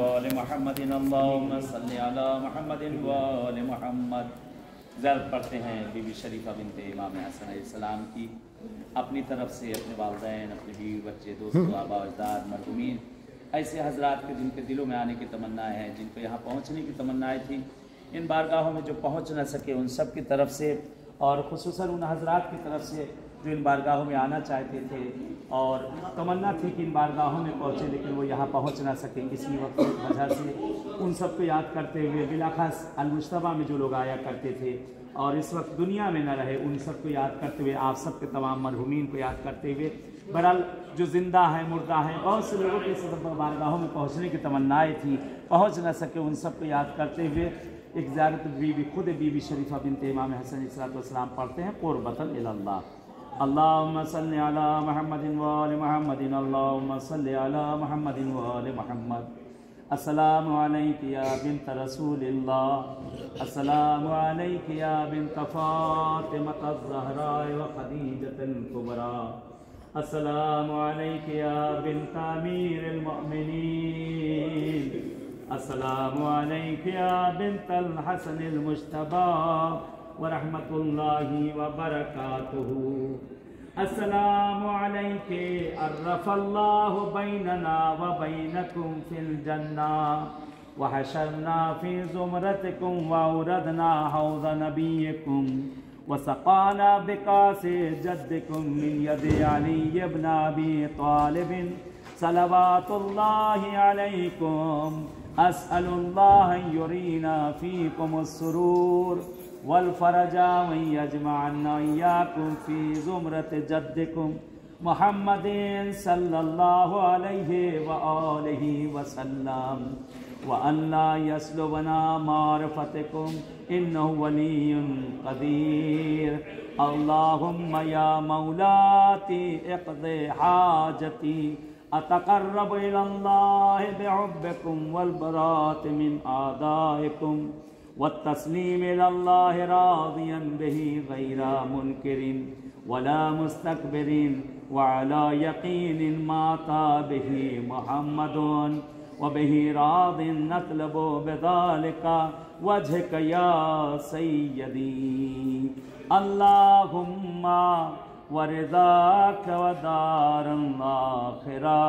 व आलि मुहम्मदिन अल्लाहुम्मा सल्लि अला मुहम्मदिन व आलि मुहम्मद। ज़ियारत पढ़ते हैं बीबी शरीफा बिनते इमाम हसन अलैहिस्सलाम की, अपनी तरफ से अपने वालिदैन, अपने बीवी बच्चे, दोस्तों, आबा अजदाद, मरहुमीन, ऐसे हजरात के जिनके दिलों में आने की तमन्नाएँ हैं, जिनको यहाँ पहुँचने की तमन्नाएँ थी, इन बारगाहों में जो पहुँच न सके उन सब की तरफ से, और ख़ुसूसन उन हजरात की तरफ से जो इन बारगाहों में आना चाहते थे और तमन्ना थी कि इन बारगाहों में पहुँचे लेकिन वो यहाँ पहुँच ना सके, किसी वजह से उन सबको याद करते हुए बिलाखास अल-मुज्तबा में जो लोग आया करते थे और इस वक्त दुनिया में न रहे, उन सबको याद करते हुए, आप सबके तमाम मरहुमीन को याद करते हुए, बहरहाल जो ज़िंदा हैं, मुर्दा हैं, बहुत से लोगों के इस बारगाहों में पहुँचने की तमन्नाएँ थी, पहुँच न सके, उन सबको याद करते हुए एक ज़ियारत बीबी खुद बीबी शरीफा बिनते इमाम हसन अलैहिस्सलाम पढ़ते हैं क़ुर्बतन इलल्लाह। अल्लाहुम्मा सल्लि अला मुहम्मदिन व आलि मुहम्मदिन अल्लाहुम्मा सल्लि अला मुहम्मदिन व आलि मुहम्मद। अस्सलामु अलैका या बिन्त रसूलिल्लाह, अस्सलामु अलैका या बिन्त फातिमत ज़हरा व खदीजतल कुबरा, अस्सलामु अलैका या बिन्त अमीरिल मुअमिनीन, अस्सलामु अलैका या बिन्तल हसनिल मुज्तबा व रहमतुल्लाहि व बरकातुहू। अस्सलामु अलैका अर्रफ़ल्लाहु बैनना व बैनकुम फिल जन्ना व हशरना फी ज़ुमरतिकुम व औरदना हौज़ नबिय्यिकुम व सक़ाना बिकासे जद्दिकुम मिन यदि अली इब्न अबी तालिब सलवातुल्लाहि अलैकुम। अस्अलुल्लाह युरीना फ़ीकुमुस सुरूर वल फ़रजा व यजमअना इय्याकुम फ़ी ज़ुमरत जद्दिकुम मुहम्मदिन सल्लल्लाहु अलैहि व आलिहि व सल्लम व अल्ला यसलुबना मारफ़तकुम इन्नहु वलियुन क़दीर। अल्लाहुम्मा या मौलाती इक़्ज़ी हाजती अतक़र्रबु इलल्लाहि बिहुब्बिकुम वल बराअति मिन आदाइकुम वत्तस्लीम इलल्लाहि राज़ियन बिही गैरा मुनकिरिन वला मुस्तकबिरिन व अला यक़ीनिन माता बिही मुहम्मदुन व बिही राज़िन नतलबु बिज़ालिका वजहक या सय्यदी। अल्लाहुम्मा व रिज़ाक व दारल आखिरा